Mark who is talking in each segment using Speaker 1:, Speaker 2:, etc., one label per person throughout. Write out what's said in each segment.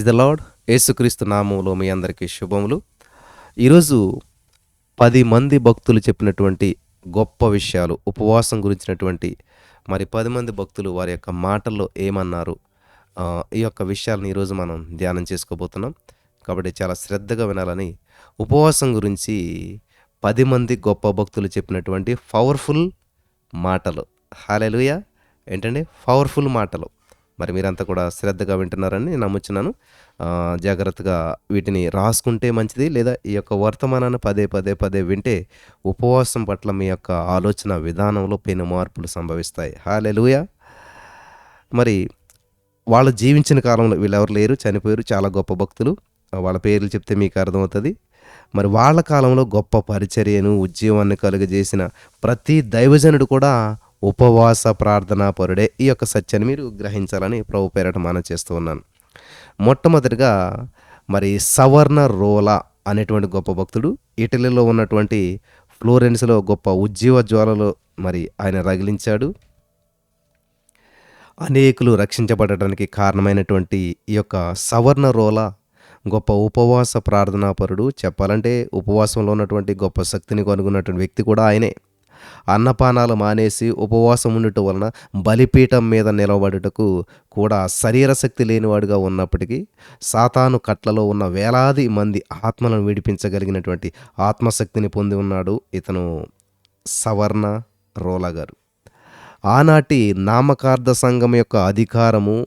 Speaker 1: The lord. యేసుక్రీస్తు నామములో మీ అందరికీ శుభములు. ఈరోజు 10 మంది భక్తులు చెప్పినటువంటి గొప్ప విషయాలు, ఉపవాసం గురించినటువంటి 10 మంది భక్తులు వారి యొక్క మాటల్లో ఏమన్నారు, ఈ యొక్క విషయాలను ఈరోజు మనం ధ్యానం చేసుకోబోతున్నాం. కాబట్టి చాలా శ్రద్ధగా వినాలని, ఉపవాసం గురించి 10 మంది గొప్ప భక్తులు చెప్పినటువంటి పవర్ఫుల్ మాటలు. హల్లెలూయా! ఏంటండి? పవర్ఫుల్ మాటలు. మరి మీరంతా కూడా శ్రద్ధగా వింటున్నారని నేను నమ్ముచున్నాను. జాగ్రత్తగా వీటిని రాసుకుంటే మంచిది. లేదా ఈ యొక్క వర్తమానాన్ని పదే వింటే ఉపవాసం పట్ల మీ యొక్క ఆలోచన విధానంలో పెను మార్పులు సంభవిస్తాయి. హల్లెలూయా! మరి వాళ్ళు జీవించిన కాలంలో వీళ్ళెవరు లేరు, చనిపోయారు. చాలా గొప్ప భక్తులు. వాళ్ళ పేర్లు చెప్తే మీకు అర్థమవుతది. మరి వాళ్ళ కాలంలో గొప్ప పరిచర్యను, ఉద్యమాన్ని కలుగజేసిన ప్రతి దైవజనుడు కూడా ఉపవాస ప్రార్థనా పరుడే. ఈ యొక్క సత్యాన్ని మీరు గ్రహించాలని ప్రభు పేరట మనవి చేస్తూ ఉన్నాను. మొట్టమొదటిగా సవర్ణ రోలా అనేటువంటి గొప్ప భక్తుడు ఇటలీలో ఉన్నటువంటి ఫ్లోరెన్స్‌లో గొప్ప ఉజ్జీవ జ్వాలలు ఆయన రగిలించాడు. అనేకులు రక్షించబడడానికి కారణమైనటువంటి ఈ యొక్క సవర్ణ రోలా గొప్ప ఉపవాస ప్రార్థనాపరుడు. చెప్పాలంటే ఉపవాసంలో ఉన్నటువంటి గొప్ప శక్తిని కనుగొన్నటువంటి వ్యక్తి కూడా ఆయనే. అన్నపానాలు మానేసి ఉపవాసం ఉండటం వలన బలిపీఠం మీద నిలబడుటకు కూడా శరీర శక్తి లేనివాడుగా ఉన్నప్పటికీ సాతాను కట్లలో ఉన్న వేలాది మంది ఆత్మలను విడిపించగలిగినటువంటి ఆత్మశక్తిని పొంది ఉన్నాడు ఇతను సవర్ణ రోలా గారు. ఆనాటి నామకార్థ సంఘం యొక్క అధికారము,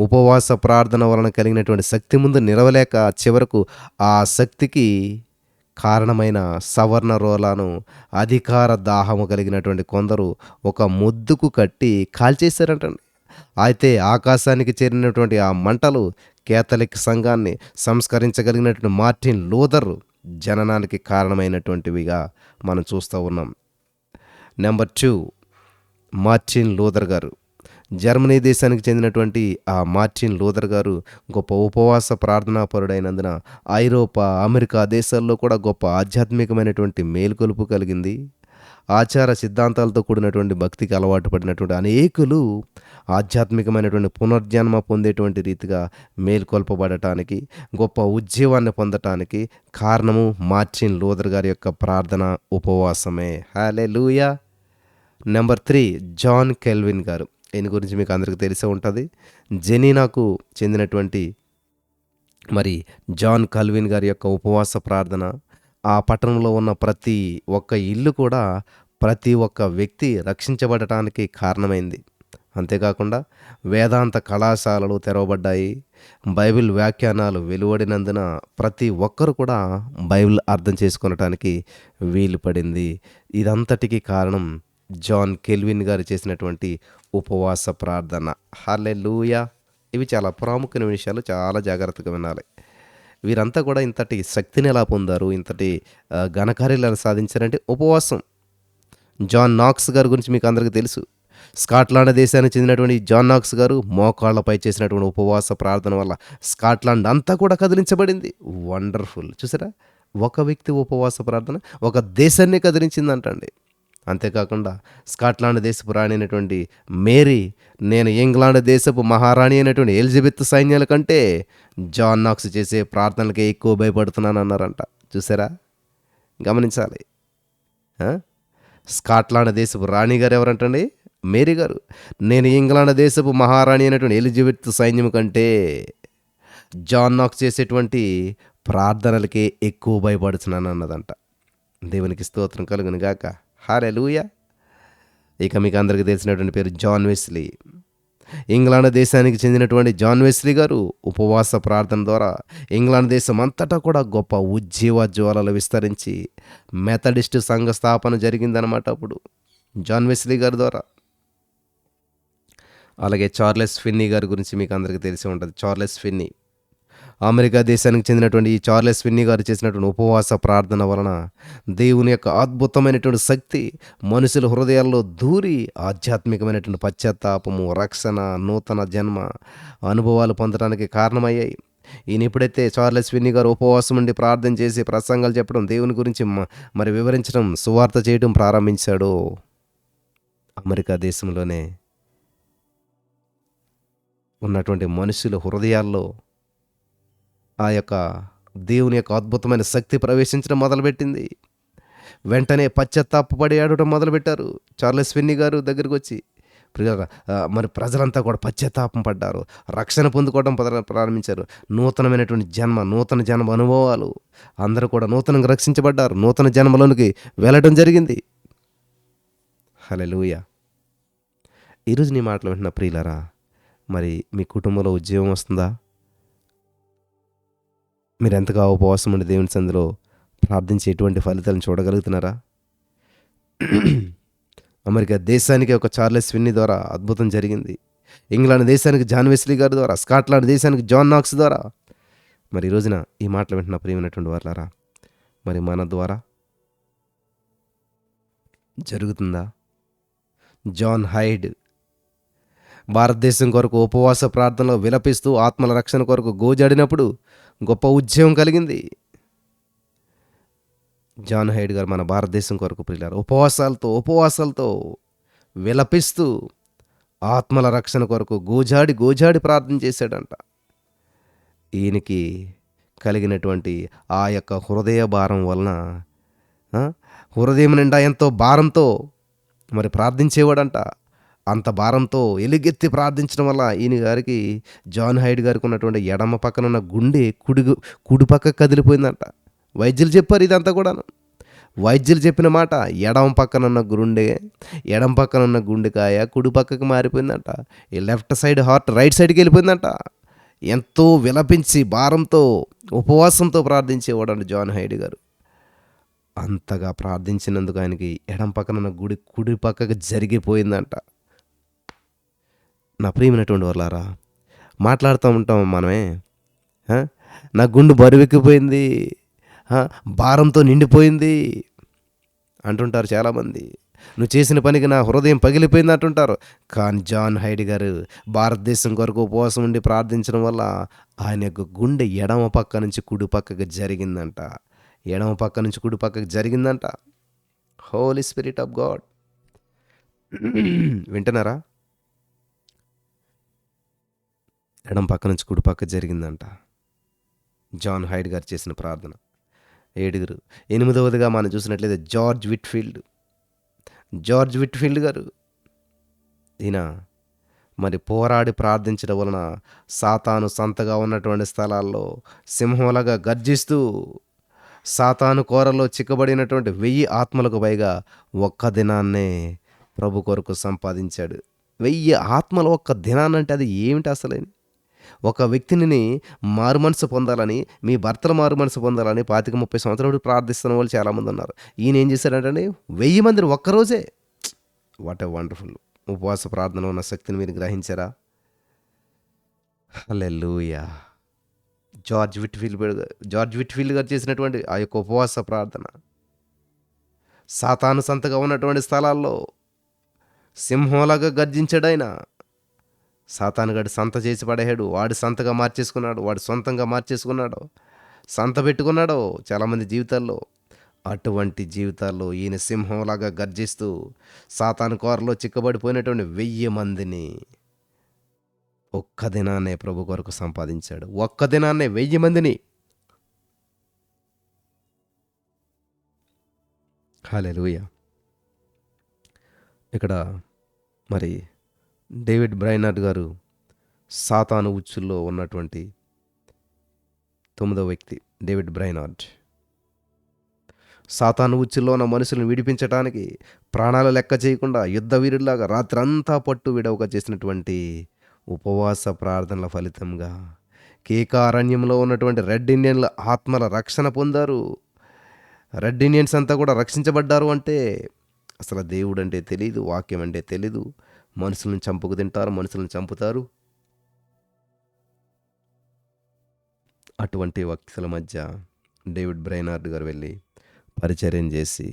Speaker 1: ఉపవాస ప్రార్థన వలన కలిగినటువంటి శక్తి ముందు నిలవలేక చివరకు ఆ శక్తికి కారణమైన సవర్ణ రోలాను అధికార దాహము కలిగినటువంటి కొందరు ఒక ముద్దుకు కట్టి కాల్చేశారంటండి. అయితే ఆకాశానికి చేరినటువంటి ఆ మంటలు కేథలిక్ సంఘాన్ని సంస్కరించగలిగినటువంటి మార్టిన్ లూథర్ జననానికి కారణమైనటువంటివిగా మనం చూస్తూ ఉన్నాం. నెంబర్ 2, మార్టిన్ లూథర్ గారు. జర్మనీ దేశానికి చెందినటువంటి ఆ మార్టిన్ లూథర్ గారు గొప్ప ఉపవాస ప్రార్థనాపరుడైనందున ఐరోపా, అమెరికా దేశాల్లో కూడా గొప్ప ఆధ్యాత్మికమైనటువంటి మేలుకొలుపు కలిగింది. ఆచార సిద్ధాంతాలతో కూడినటువంటి భక్తికి అలవాటు పడినటువంటి అనేకులు ఆధ్యాత్మికమైనటువంటి పునర్జన్మ పొందేటువంటి రీతిగా మేలుకొల్పబడటానికి, గొప్ప ఉజ్జీవాన్ని పొందటానికి కారణము మార్టిన్ లూథర్ గారి యొక్క ప్రార్థన, ఉపవాసమే. హల్లెలూయా! నెంబర్ 3, జాన్ కెల్విన్ గారు. ఈయన గురించి మీకు అందరికీ తెలిసే ఉంటుంది. జెనీనాకు చెందినటువంటి జాన్ కల్విన్ గారి యొక్క ఉపవాస ప్రార్థన ఆ పట్టణంలో ఉన్న ప్రతి ఒక్క ఇల్లు కూడా ప్రతి ఒక్క వ్యక్తి రక్షించబడటానికి కారణమైంది. అంతేకాకుండా వేదాంత కళాశాలలు తెరవబడ్డాయి. బైబిల్ వ్యాఖ్యానాలు వెలువడినందున ప్రతి ఒక్కరు కూడా బైబిల్ అర్థం చేసుకొనటానికి వీలు పడింది. ఇదంతటికీ కారణం జాన్ కెల్విన్ గారు చేసినటువంటి ఉపవాస ప్రార్థన. హల్లెలూయా! ఇవి చాలా ప్రాముఖ్యమైన విషయాలు, చాలా జాగ్రత్తగా వినాలి. వీరంతా కూడా ఇంతటి శక్తిని ఎలా పొందారు, ఇంతటి ఘనకార్యాలు ఎలా సాధించారంటే ఉపవాసం. జాన్ నాక్స్ గారి గురించి మీకు అందరికీ తెలుసు. స్కాట్లాండ్ దేశానికి చెందినటువంటి జాన్ నాక్స్ గారు మోకాళ్ళపై చేసినటువంటి ఉపవాస ప్రార్థన వల్ల స్కాట్లాండ్ అంతా కూడా కదిలించబడింది. వండర్ఫుల్! చూసారా, ఒక వ్యక్తి ఉపవాస ప్రార్థన ఒక దేశాన్ని కదిలించిందంటండి. అంతేకాకుండా స్కాట్లాండ్ దేశపు రాణి అయినటువంటి మేరీ, నేను ఇంగ్లాండ్ దేశపు మహారాణి అయినటువంటి ఎలిజబెత్ సైన్యాల కంటే జాన్ నాక్స్ చేసే ప్రార్థనలకే ఎక్కువ భయపడుతున్నాను అన్నారంట. చూసారా, గమనించాలి. స్కాట్లాండ్ దేశపు రాణి గారు ఎవరంటండి? మేరీ గారు. నేను ఇంగ్లాండ్ దేశపు మహారాణి అయినటువంటి ఎలిజబెత్ సైన్యం కంటే జాన్ నాక్స్ చేసేటువంటి ప్రార్థనలకే ఎక్కువ భయపడుతున్నాను అన్నదంట. దేవునికి స్తోత్రం కలుగును గాక. హల్లెలూయా! ఇక మీకు అందరికీ తెలిసినటువంటి పేరు జాన్ వెస్లీ. ఇంగ్లాండ్ దేశానికి చెందినటువంటి జాన్ వెస్లీ గారు ఉపవాస ప్రార్థన ద్వారా ఇంగ్లాండ్ దేశం అంతటా కూడా గొప్ప ఉజ్జీవ జ్వాలలు విస్తరించి మెథడిస్ట్ సంఘ స్థాపన జరిగిందనమాట అప్పుడు జాన్ వెస్లీ గారి ద్వారా. అలాగే చార్లెస్ ఫిన్నీ గారి గురించి మీకు అందరికీ తెలిసి ఉంటుంది. చార్లెస్ ఫిన్నీ, అమెరికా దేశానికి చెందినటువంటి ఈ చార్లెస్ ఫిన్నీ గారు చేసినటువంటి ఉపవాస ప్రార్థన వలన దేవుని యొక్క అద్భుతమైనటువంటి శక్తి మనుషుల హృదయాల్లో దూరి ఆధ్యాత్మికమైనటువంటి పశ్చాత్తాపము, రక్షణ, నూతన జన్మ అనుభవాలు పొందడానికి కారణమయ్యాయి. ఈయన ఎప్పుడైతే చార్లెస్ ఫిన్నీ గారు ఉపవాసం ఉండి ప్రార్థన చేసి ప్రసంగాలు చెప్పడం, దేవుని గురించి వివరించడం, సువార్త చేయడం ప్రారంభించాడో అమెరికా దేశంలోనే ఉన్నటువంటి మనుషుల హృదయాల్లో ఆ యొక్క దేవుని యొక్క అద్భుతమైన శక్తి ప్రవేశించడం మొదలుపెట్టింది. వెంటనే పశ్చాత్తాపపడి ఏడవటం మొదలుపెట్టారు. చార్లెస్ ఫిన్నీ గారు దగ్గరికొచ్చి, ప్రియులారా, మరి ప్రజలంతా కూడా పశ్చాత్తాపం పడ్డారు. రక్షణ పొందుకోవడం ప్రారంభించారు. నూతనమైనటువంటి జన్మ, నూతన జన్మ అనుభవాలు. అందరూ కూడా నూతనంగా రక్షించబడ్డారు. నూతన జన్మలోనికి వెళ్ళడం జరిగింది. హల్లెలూయా! ఈరోజు నీ మాటలు వింటున్న ప్రియులారా, మరి మీ కుటుంబంలో ఉద్యోగం వస్తుందా? మీరెంతగా ఉపవాసం ఉండి దేవుని సన్నిధిలో ప్రార్థించి ఎటువంటి ఫలితాలను చూడగలుగుతున్నారా? అమెరికా దేశానికి ఒక చార్లెస్ ఫిన్నీ ద్వారా అద్భుతం జరిగింది. ఇంగ్లాండ్ దేశానికి జాన్ వెస్లీ గారి ద్వారా, స్కాట్లాండ్ దేశానికి జాన్ నాక్స్ ద్వారా. మరి ఈ రోజున ఈ మాటలు వింటున్న ప్రియమైనటువంటి వారలారా, మరి మన ద్వారా జరుగుతుందా? జాన్ హైడ్ భారతదేశం కొరకు ఉపవాస ప్రార్థనలో విలపిస్తూ ఆత్మల రక్షణ కొరకు గోజాడినప్పుడు గొప్ప ఉద్యమం కలిగింది. జాన్ హైడ్ గారు మన భారతదేశం కొరకు ప్రియులారా ఉపవాసాలతో విలపిస్తూ ఆత్మల రక్షణ కొరకు గోజాడి ప్రార్థన చేశాడంట. ఈయనకి కలిగినటువంటి ఆ యొక్క హృదయ భారం వలన, హృదయం నిండా ఎంతో భారంతో మరి ప్రార్థించేవాడంట. అంత భారంతో ఎలుగెత్తి ప్రార్థించడం వల్ల ఈయన గారికి, జాన్ హైడ్ గారికి ఉన్నటువంటి ఎడమ పక్కన ఉన్న గుండె కుడి పక్కకు కదిలిపోయిందంట. వైద్యులు చెప్పారు ఇదంతా కూడాను. వైద్యులు చెప్పిన మాట, ఎడమ పక్కన ఉన్న గుండెకాయ కుడి పక్కకు మారిపోయిందంట. ఈ లెఫ్ట్ సైడ్ హార్ట్ రైట్ సైడ్కి వెళ్ళిపోయిందంట. ఎంతో విలపించి భారంతో ఉపవాసంతో ప్రార్థించేవాడంట జాన్ హైడ్ గారు. అంతగా ప్రార్థించినందుకు ఆయనకి ఎడమ పక్కన ఉన్న కుడి పక్కకు జరిగిపోయిందంట. నా ప్రియమైనటువంటి వాళ్ళారా, మాట్లాడుతూ ఉంటాం మనమే, నా గుండె బరువెక్కిపోయింది, భారంతో నిండిపోయింది అంటుంటారు చాలామంది. నువ్వు చేసిన పనికి నా హృదయం పగిలిపోయింది అంటుంటారు. కానీ జాన్ హైడ్ గారు భారతదేశం కొరకు ఉపవాసం ఉండి ప్రార్థించడం వల్ల ఆయన యొక్క గుండె ఎడమ పక్క నుంచి కుడి పక్కకు జరిగిందంట. ఎడమ పక్క నుంచి కుడి పక్కకు జరిగిందంట. Holy spirit of God. వింటున్నారా? ఎడమ పక్క నుంచి కుడి పక్క జరిగిందంట. జాన్ హైడ్ గారు చేసిన ప్రార్థన. 7. 8వదిగా మనం చూసినట్లయితే జార్జ్ విట్ఫీల్డ్ గారు. ఈయన మరి పోరాడి ప్రార్థించడం వలన సాతాను సంతగా ఉన్నటువంటి స్థలాల్లో సింహంలాగా గర్జిస్తూ సాతాను కోరలో చిక్కబడినటువంటి 1000 ఆత్మలకు పైగా ఒక్క దినాన్నే ప్రభు కొరకు సంపాదించాడు. 1000 ఆత్మలు ఒక్క దినాన్నంటే అది ఏమిటి అసలు? ఒక వ్యక్తిని మారుమనసు పొందాలని, మీ భర్తలు మారుమనసు పొందాలని 25-30 సంవత్సరాలు ప్రార్థిస్తున్న వాళ్ళు చాలామంది ఉన్నారు. ఈయన ఏం చేశాడంటే 1000 మందిని ఒక్కరోజే. What a wonderful! ఉపవాస ప్రార్థనలో ఉన్న శక్తిని మీరు గ్రహించారా? హల్లెలూయా! జార్జ్ విట్ఫీల్డ్ గారు చేసినటువంటి ఆ యొక్క ఉపవాస ప్రార్థన సాతాను సంతగా ఉన్నటువంటి స్థలాల్లో సింహంలాగా గర్జించాడైనా. సాతానుగాడు సంత చేసి పడేశాడు. వాడి సంతగా మార్చేసుకున్నాడు. వాడు సొంతంగా మార్చేసుకున్నాడు. సంత పెట్టుకున్నాడు చాలామంది జీవితాల్లో. అటువంటి జీవితాల్లో ఈయన సింహంలాగా గర్జిస్తూ సాతాను కోరలో చిక్కబడిపోయినటువంటి 1000 మందిని ఒక్క దినాన్నే ప్రభు కొరకు సంపాదించాడు. ఒక్క దినాన్నే 1000 మందిని. హల్లెలూయా! ఇక్కడ మరి డేవిడ్ బ్రైనార్డ్ గారు సాతాను ఉచ్చుల్లో ఉన్నటువంటి 9వ వ్యక్తి. డేవిడ్ బ్రైనార్డ్ సాతాను ఉచ్చుల్లో ఉన్న మనుషులను విడిపించడానికి ప్రాణాలు లెక్క చేయకుండా యుద్ధ వీరుడిలాగా రాత్రంతా పట్టు విడవగా చేసినటువంటి ఉపవాస ప్రార్థనల ఫలితంగా కేకారణ్యంలో ఉన్నటువంటి రెడ్ ఇండియన్ల ఆత్మల రక్షణ పొందారు. రెడ్ ఇండియన్స్ అంతా కూడా రక్షించబడ్డారు. అంటే అసలు దేవుడు అంటే తెలీదు, వాక్యం అంటే తెలీదు. మనుషులను చంపుకు తింటారు, మనుషులను చంపుతారు. అటువంటి వ్యక్తుల మధ్య డేవిడ్ బ్రైనార్డ్ గారు వెళ్ళి పరిచర్యం చేసి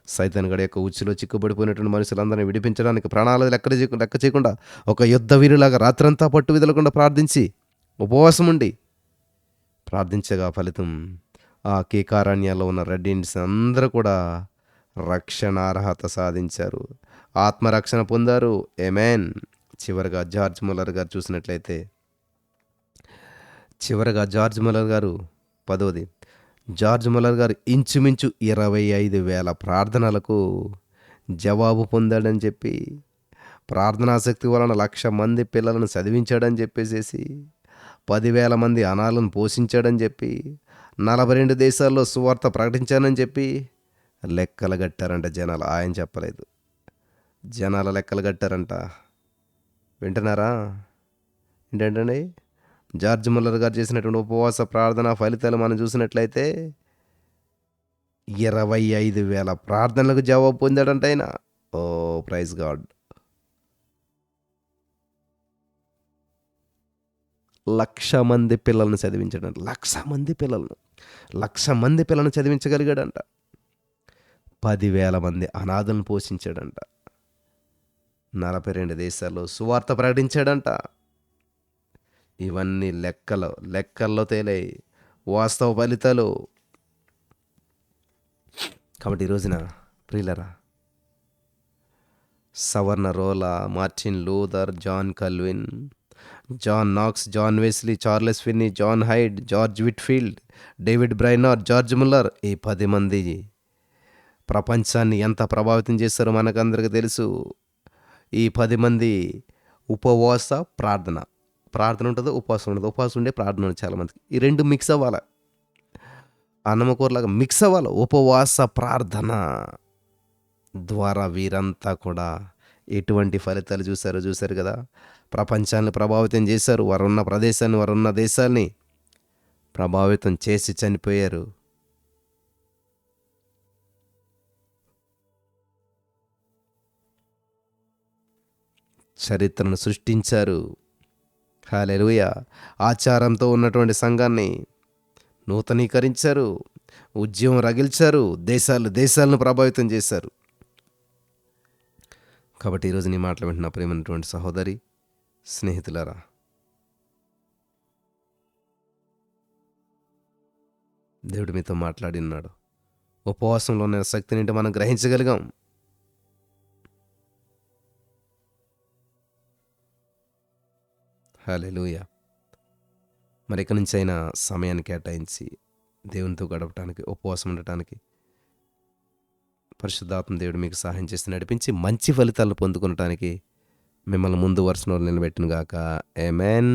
Speaker 1: సైతాన్ గడి యొక్క ఉచ్చులో చిక్కుబడిపోయినటువంటి మనుషులందరినీ విడిపించడానికి ప్రాణాలు లెక్క చేయకుండా ఒక యుద్ధ వీరులాగా రాత్రంతా పట్టు విదలకుండా ప్రార్థించి ఉపవాసం ఉండి ప్రార్థించగా ఫలితం ఆ కేకారణ్యాల్లో ఉన్న రెడ్ ఇండియన్స్ అందరూ కూడా రక్షణార్హత సాధించారు, ఆత్మరక్షణ పొందారు. ఆమేన్. చివరిగా జార్జ్ ముల్లర్ గారు చూసినట్లయితే చివరగా జార్జ్ ముల్లర్ గారు, పదోది, జార్జ్ ముల్లర్ గారు ఇంచుమించు 25,000 ప్రార్థనలకు జవాబు పొందాడని చెప్పి, ప్రార్థనాశక్తి వలన 1,00,000 మంది పిల్లలను చదివించాడని చెప్పేసేసి, 10,000 మంది అనాథలను పోషించాడని చెప్పి, 42 దేశాల్లో సువార్త ప్రకటించానని చెప్పి లెక్కలు కట్టారంట జనాలు. ఆయన చెప్పలేదు. జనాల లెక్కలు కట్టారంట. వింటున్నారా? ఏంటంటండి? జార్జ్ ముల్లర్ గారు చేసినటువంటి ఉపవాస ప్రార్థన ఫలితాలు మనం చూసినట్లయితే 25,000 ప్రార్థనలకు జవాబు పొందాడంట ఆయన. ఓ ప్రైజ్ గాడ్. 1,00,000 మంది పిల్లల్ని చదివించాడంట. 1,00,000 మంది పిల్లలను 1,00,000 మంది పిల్లలను చదివించగలిగాడంట. 10,000 మంది అనాథలను పోషించాడంట. 42 దేశాల్లో సువార్త ప్రకటించాడంట. ఇవన్నీ లెక్కల్లో తేలాయి. వాస్తవ ఫలితాలు. కాబట్టి ఈ రోజున ప్రియులరా, Savonarola, Martin Luther, John Calvin, John Knox, John Wesley, Charles Finney, John Hyde, George Whitefield, David Brainerd, George Muller, ఈ 10 మంది ప్రపంచాన్ని ఎంత ప్రభావితం చేస్తారో మనకందరికీ తెలుసు. ఈ 10 మంది ఉపవాస ప్రార్థన ఉంటుంది, ఉపవాసం ఉంటుంది. ఉపవాసం ఉండే ప్రార్థన ఉంటుంది చాలామందికి. ఈ రెండు మిక్స్ అవ్వాలి. అన్నమకూరలాగా మిక్స్ అవ్వాలి. ఉపవాస ప్రార్థన ద్వారా వీరంతా కూడా ఎటువంటి ఫలితాలు చూశారు కదా. ప్రపంచాన్ని ప్రభావితం చేశారు. వారున్న ప్రదేశాన్ని, వారున్న దేశాన్ని ప్రభావితం చేసి చనిపోయారు. చరిత్రను సృష్టించారు. హల్లెలూయా. ఆచారంతో ఉన్నటువంటి సంఘాన్ని నూతనీకరించారు. ఉద్యమం రగిల్చారు. దేశాలను ప్రభావితం చేశారు. కాబట్టి ఈరోజు నీ మాటలు వింటున్న ప్రియమైనటువంటి సహోదరి, స్నేహితులారా, దేవుడు మీతో మాట్లాడి ఉన్నాడు. ఉపవాసంలో ఉన్న శక్తిని మనం గ్రహించగలిగాం. హల్లెలూయా. మరి ఇక నుంచి అయినా సమయాన్ని కేటాయించి దేవునితో గడపడానికి, ఉపవాసం ఉండటానికి పరిశుద్ధాత్మ దేవుడు మీకు సహాయం చేసి నడిపించి మంచి ఫలితాలను పొందుకొనటానికి మిమ్మల్ని ముందు వరుసలో నిలబెట్టును గాక. ఆమేన్.